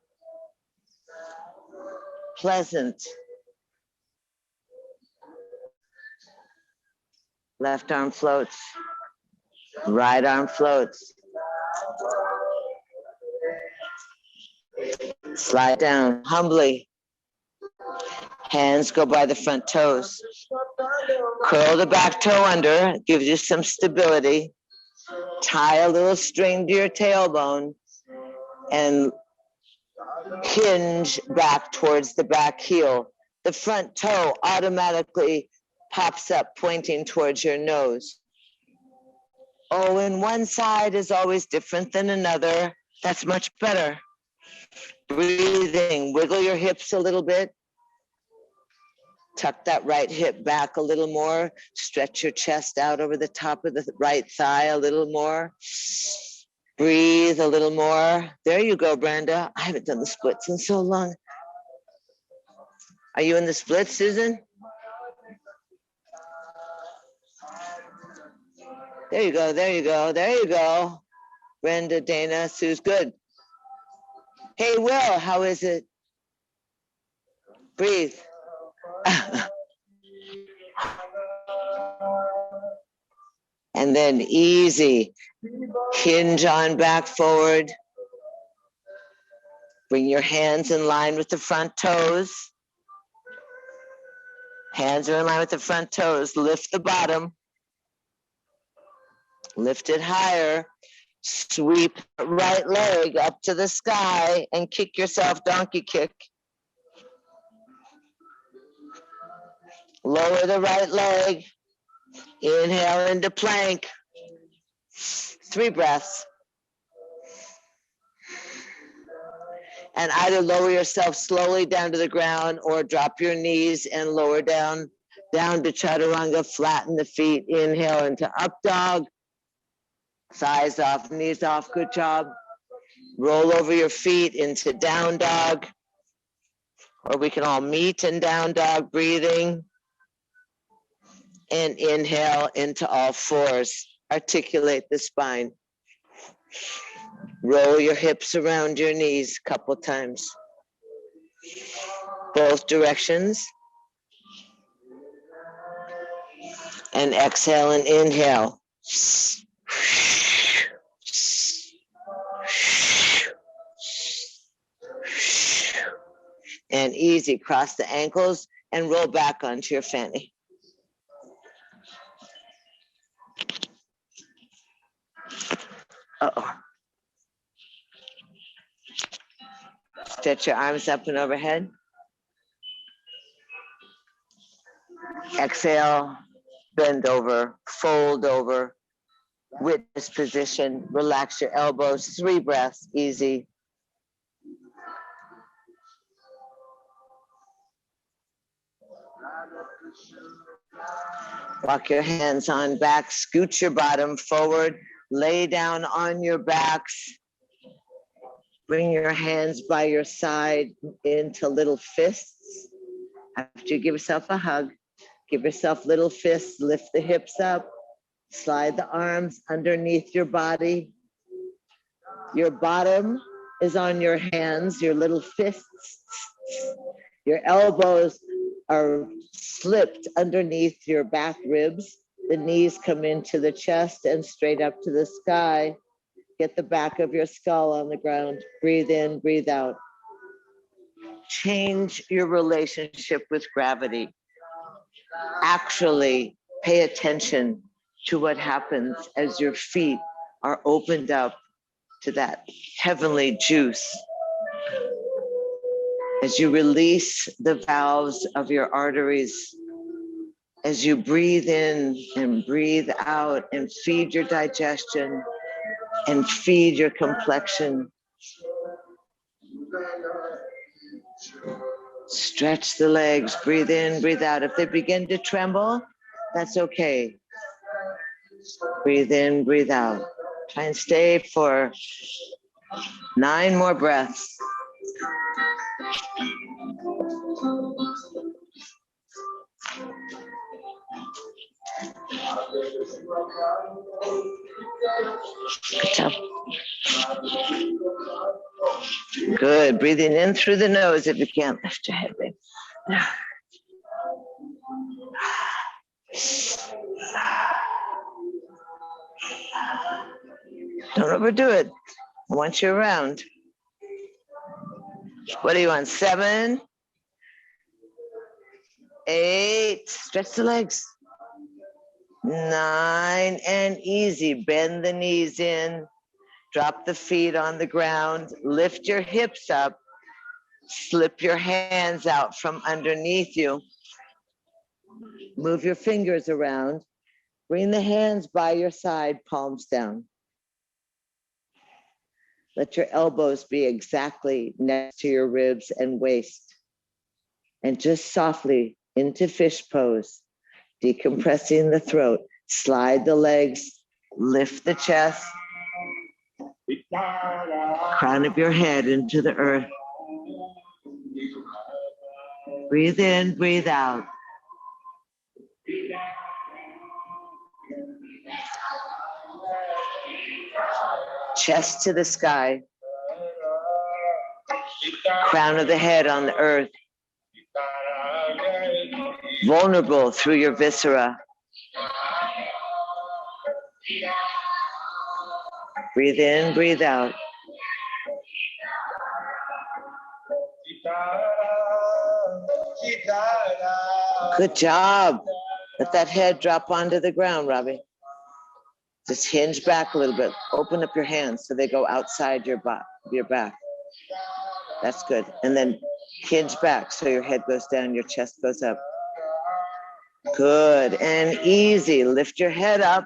Pleasant. Left arm floats. Right arm floats. Slide down humbly. Hands go by the front toes. Curl the back toe under, gives you some stability. Tie a little string to your tailbone and hinge back towards the back heel. The front toe automatically pops up, pointing towards your nose. Oh, and one side is always different than another. That's much better. Breathing, wiggle your hips a little bit. Tuck that right hip back a little more. Stretch your chest out over the top of the right thigh a little more. Breathe a little more. There you go, Brenda. I haven't done the splits in so long. Are you in the splits, Susan? There you go, there you go, there you go. Brenda, Dana, Sue's good. Hey, Will, how is it? Breathe. And then easy. Hinge on back forward. Bring your hands in line with the front toes. Hands are in line with the front toes. Lift the bottom. Lift it higher. Sweep the right leg up to the sky and kick yourself donkey kick. Lower the right leg. Inhale into plank. 3 breaths. And either lower yourself slowly down to the ground or drop your knees and lower down to chaturanga, flatten the feet. Inhale into up dog. Thighs off, knees off, good job. Roll over your feet into down dog. Or we can all meet in down dog breathing. And inhale into all fours. Articulate the spine. Roll your hips around your knees a couple times. Both directions. And exhale and inhale. And easy, cross the ankles and roll back onto your fanny. Uh-oh. Stretch your arms up and overhead. Exhale, bend over, fold over, witness position, relax your elbows, 3 breaths, easy. Walk your hands on back, scoot your bottom forward, lay down on your backs. Bring your hands by your side into little fists. After you give yourself a hug, give yourself little fists, lift the hips up, slide the arms underneath your body. Your bottom is on your hands, your little fists. Your elbows are slipped underneath your back ribs. The knees come into the chest and straight up to the sky. Get the back of your skull on the ground. Breathe in, breathe out. Change your relationship with gravity. Actually, pay attention to what happens as your feet are opened up to that heavenly juice. As you release the valves of your arteries, as you breathe in and breathe out and feed your digestion and feed your complexion. Stretch the legs, breathe in, breathe out. If they begin to tremble, that's okay. Breathe in, breathe out. Try and stay for 9 more breaths. Good job. Good. Breathing in through the nose if you can't. Lift your head, babe. Don't overdo it. Once you're around. What do you want? 7, 8. Stretch the legs. 9, and easy. Bend the knees in. Drop the feet on the ground. Lift your hips up. Slip your hands out from underneath you. Move your fingers around. Bring the hands by your side, palms down. Let your elbows be exactly next to your ribs and waist. And just softly into fish pose, decompressing the throat. Slide the legs, lift the chest. Crown of your head into the earth. Breathe in, breathe out. Chest to the sky. Crown of the head on the earth. Vulnerable through your viscera. Breathe in, breathe out. Good job. Let that head drop onto the ground, Robbie. Just hinge back a little bit. Open up your hands so they go outside your back. That's good. And then hinge back so your head goes down, your chest goes up. Good and easy. Lift your head up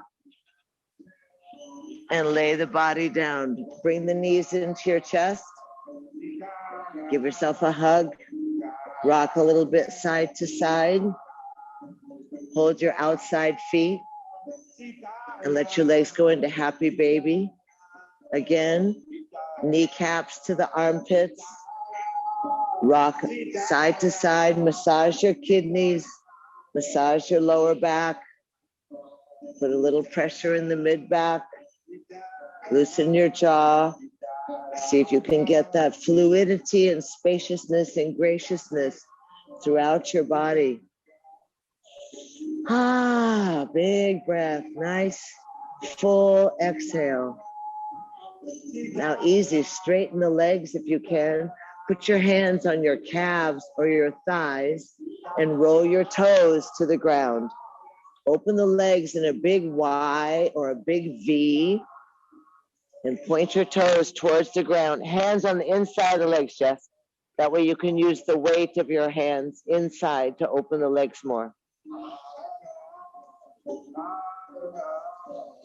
and lay the body down. Bring the knees into your chest. Give yourself a hug. Rock a little bit side to side. Hold your outside feet and let your legs go into happy baby. Again, kneecaps to the armpits. Rock side to side. Massage your kidneys. Massage your lower back. Put a little pressure in the mid back. Loosen your jaw. See if you can get that fluidity and spaciousness and graciousness throughout your body. Ah, big breath. Nice, full exhale. Now easy, straighten the legs if you can. Put your hands on your calves or your thighs and roll your toes to the ground. Open the legs in a big Y or a big V and point your toes towards the ground. Hands on the inside of the legs, Jeff. That way you can use the weight of your hands inside to open the legs more.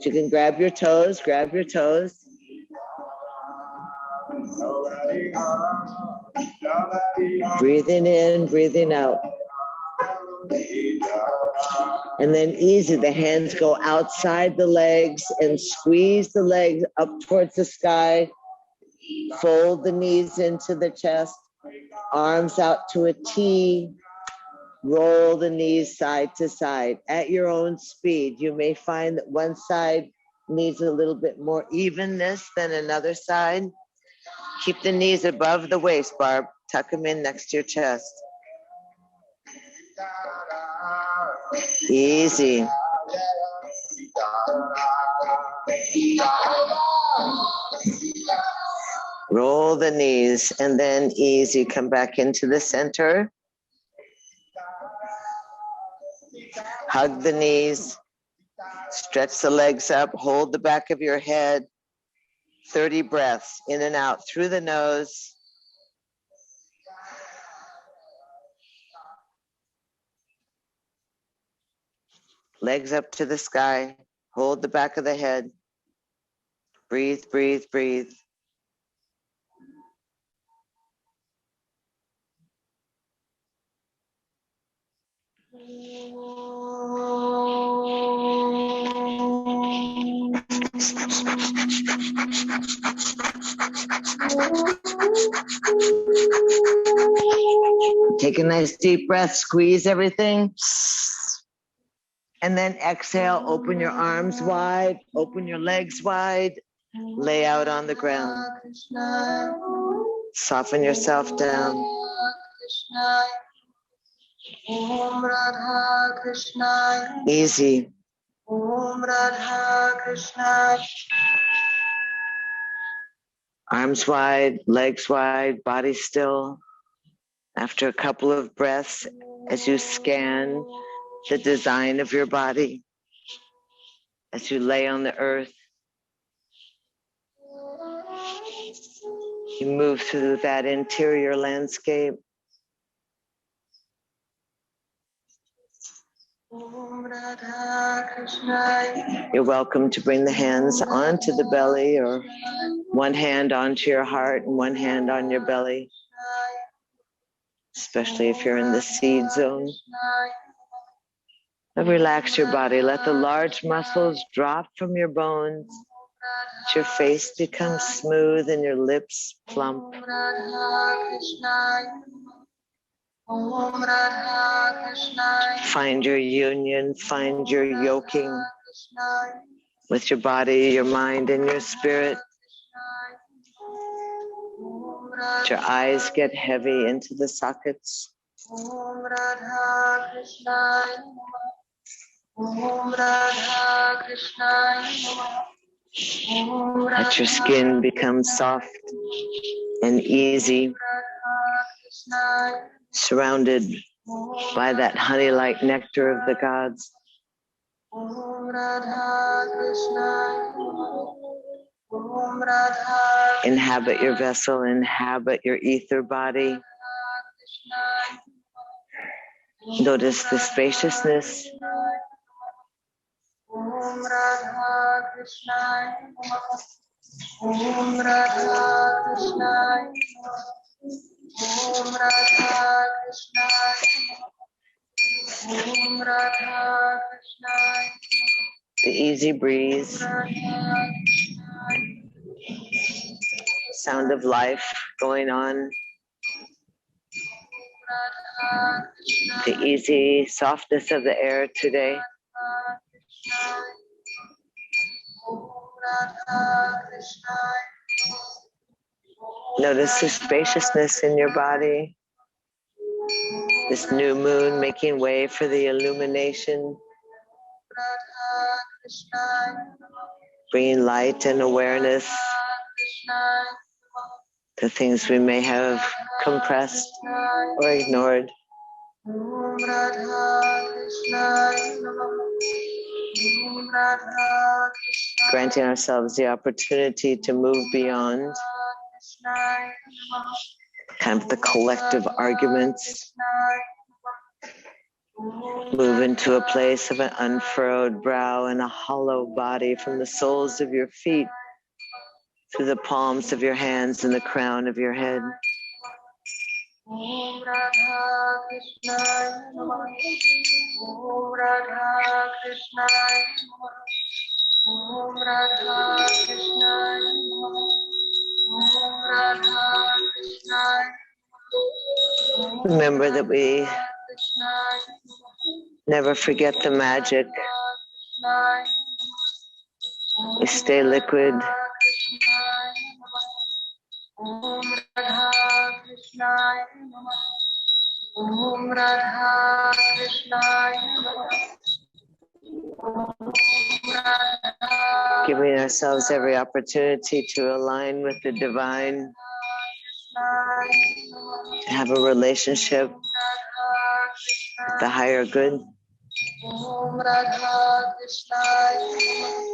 You can grab your toes, grab your toes. Breathing in, breathing out. And then easy, the hands go outside the legs and squeeze the legs up towards the sky. Fold the knees into the chest, arms out to a T. Roll the knees side to side at your own speed. You may find that one side needs a little bit more evenness than another side. Keep the knees above the waist, Barb. Tuck them in next to your chest. Easy. Roll the knees and then easy. Come back into the center. Hug the knees. Stretch the legs up. Hold the back of your head. 30 breaths in and out through the nose. Legs up to the sky. Hold the back of the head. Breathe, breathe, breathe. Take a nice deep breath, squeeze everything. And then exhale, open your arms wide, open your legs wide, lay out on the ground. Soften yourself down. Easy. Arms wide, legs wide, body still. After a couple of breaths, as you scan the design of your body, as you lay on the earth, you move through that interior landscape. You're welcome to bring the hands onto the belly or one hand onto your heart and one hand on your belly, especially if you're in the seed zone. And relax your body. Let the large muscles drop from your bones. Let your face become smooth and your lips plump. Find your union, find your yoking with your body, your mind, and your spirit. Let your eyes get heavy into the sockets. Let your skin become soft and easy, surrounded by that honey-like nectar of the gods. Inhabit your vessel, inhabit your ether body. Notice the spaciousness. Om Radha Krishnaya Namaha. Om Radha Krishnaya Namaha. Om Radha Krishnaya Namaha. Om Radha Krishnaya Namaha. The easy breeze. Sound of life going on. The easy softness of the air today. Notice the spaciousness in your body. This new moon making way for the illumination. Bringing light and awareness to things we may have compressed or ignored. Granting ourselves the opportunity to move beyond kind of the collective arguments. Move into a place of an unfurrowed brow and a hollow body from the soles of your feet to the palms of your hands and the crown of your head. Om Radha Krishnaya Namaha. Om Radha Krishnaya Namaha. Om Radha Krishnaya Namaha. Om Radha Krishnaya Namaha. Remember that we never forget the magic. We stay liquid. Om Radha Krishnaya Namaha. Om Radha Krishnaya Namaha. Giving ourselves every opportunity to align with the divine, to have a relationship with the higher good. Om Radha Krishnaya Namaha.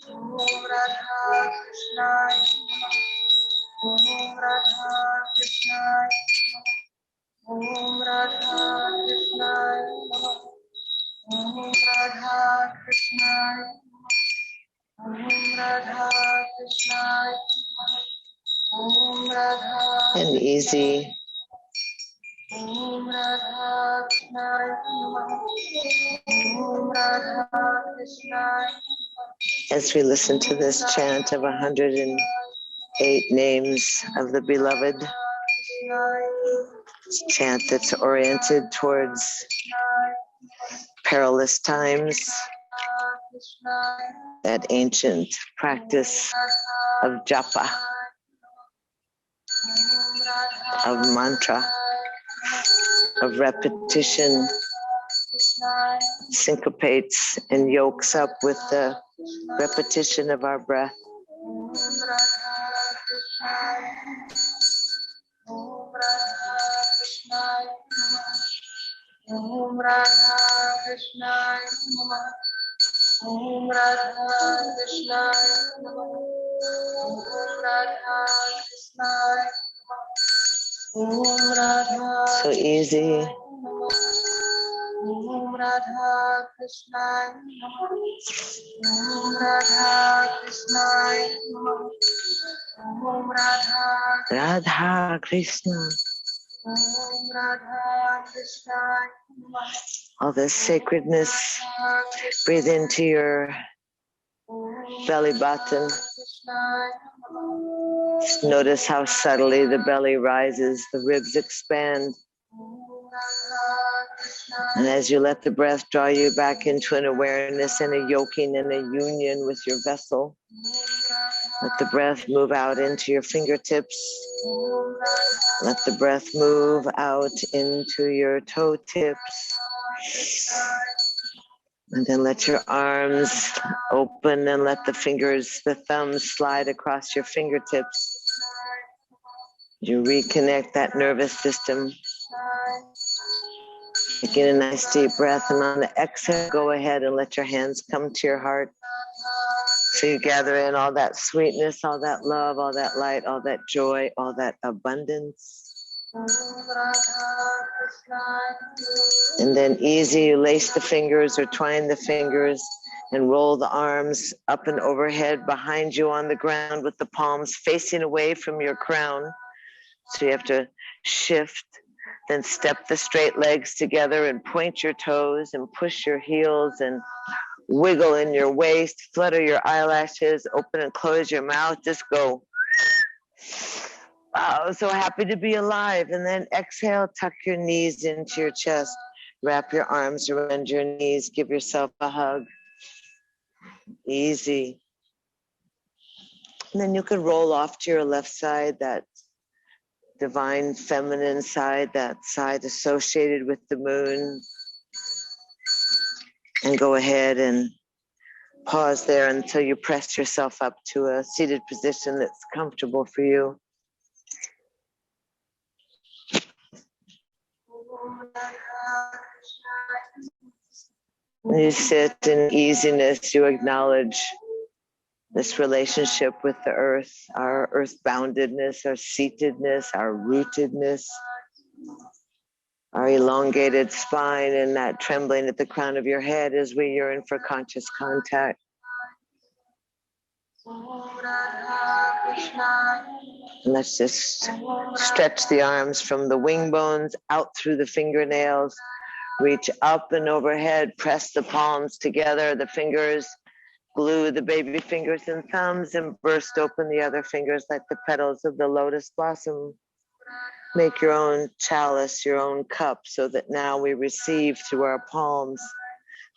Om Radha Krishnaya Namaha. Om Radha Krishnaya Namaha. Om Radha Krishnaya Namaha. Om Radha Krishnaya Namaha. Om Radha Krishnaya Namaha. Om Radha And easy. Om Radha Krishnaya Namaha. Om Radha Krishnaya Namaha. As we listen to this chant of 108 names of the beloved, chant that's oriented towards perilous times, that ancient practice of japa, of mantra, of repetition, syncopates and yokes up with the repetition of our breath. Om Radha Krishnaya Namaha. Om Radha Krishnaya Namaha. Om Radha Krishnaya Namaha. Om Radha. So easy. Om Radha Krishnaya Namaha. Om Radha Krishnaya Namaha. Om Radha. Radha Krishna. Om Radha Krishnaya Namaha. All this sacredness. Breathe into your belly button. Just notice how subtly the belly rises, the ribs expand. And as you let the breath draw you back into an awareness and a yoking and a union with your vessel, let the breath move out into your fingertips. Let the breath move out into your toe tips. And then let your arms open and let the fingers, the thumbs slide across your fingertips. You reconnect that nervous system. Taking a nice deep breath, and on the exhale, go ahead and let your hands come to your heart. So you gather in all that sweetness, all that love, all that light, all that joy, all that abundance. Om Radha Krishnaya Namaha. And then easy, you lace the fingers or twine the fingers and roll the arms up and overhead behind you on the ground with the palms facing away from your crown. So you have to shift, then step the straight legs together and point your toes and push your heels and wiggle in your waist, flutter your eyelashes, open and close your mouth, just go. Wow, so happy to be alive. And then exhale, tuck your knees into your chest, wrap your arms around your knees, give yourself a hug. Easy. And then you can roll off to your left side, that divine feminine side, that side associated with the moon. And go ahead and pause there until you press yourself up to a seated position that's comfortable for you. When you sit in easiness, you acknowledge this relationship with the earth, our earth-boundedness, our seatedness, our rootedness, our elongated spine, and that trembling at the crown of your head as we yearn for conscious contact. And let's just stretch the arms from the wing bones out through the fingernails, reach up and overhead, press the palms together, the fingers, glue the baby fingers and thumbs, and burst open the other fingers like the petals of the lotus blossom. Make your own chalice, your own cup, so that now we receive through our palms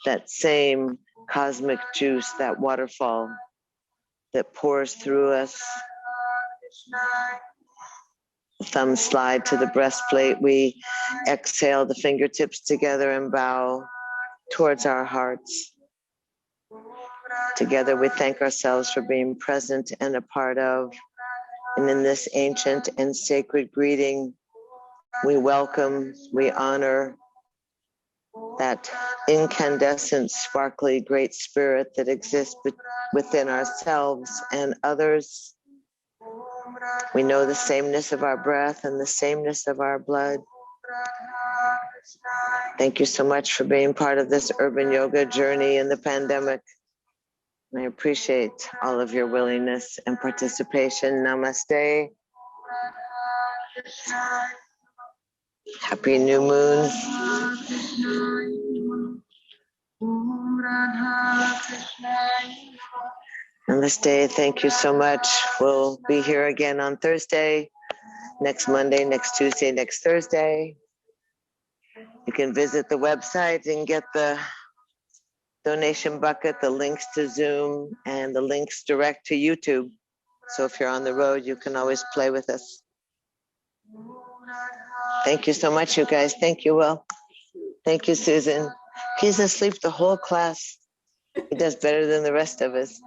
that same cosmic juice, that waterfall that pours through us. The thumbs slide to the breastplate. We exhale the fingertips together and bow towards our hearts. Together we thank ourselves for being present and a part of. And in this ancient and sacred greeting, we welcome, we honor that incandescent, sparkly, great spirit that exists within ourselves and others. We know the sameness of our breath and the sameness of our blood. Thank you so much for being part of this urban yoga journey in the pandemic. I appreciate all of your willingness and participation. Namaste. Happy new moon. Namaste. Thank you so much. We'll be here again on Thursday, next Monday, next Tuesday, next Thursday. You can visit the website and get the donation bucket, the links to Zoom, and the links direct to YouTube. So if you're on the road, you can always play with us. Thank you so much, you guys. Thank you, Will. Thank you, Susan. He's asleep the whole class. He does better than the rest of us.